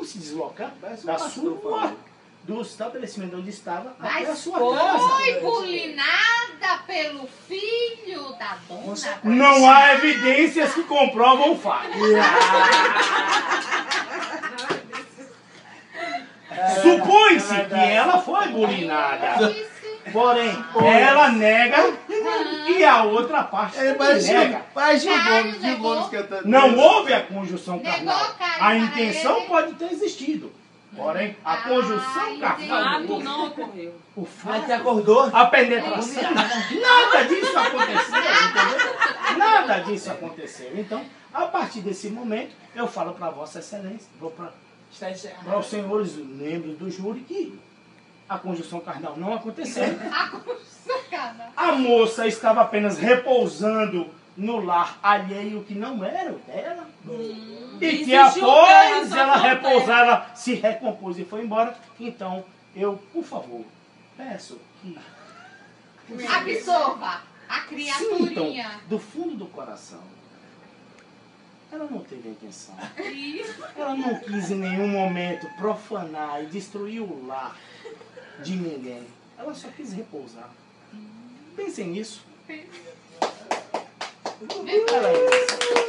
se deslocar do estabelecimento onde estava até a Mas sua foi casa. bulinada pelo filho da dona. Não há evidências que comprovam o fato. Supõe-se que ela foi bulinada. Porém, ela nega e a outra parte nega. Gil Gomes cantando. Não houve a conjunção carnal. Negou, Caio, A para intenção ele. pode ter existido. Porém, a conjunção carnal. Fato não ocorreu. O Mas fato, que acordou? a penetração. Nada disso aconteceu, entendeu? Nada disso aconteceu. Então, a partir desse momento, eu falo para Vossa Excelência, vou Está encerrado. para os senhores membros do júri que a conjunção carnal não aconteceu. A moça estava apenas repousando no lar alheio que não era o dela. E que após ela repousar, ela se recompôs e foi embora. Então, eu, por favor, peço que Absorva a sintam criaturinha. do fundo do coração. Ela não teve a intenção. Ela não quis em nenhum momento profanar e destruir o lar de ninguém. Ela só quis repousar. Pensem nisso. Ela é isso.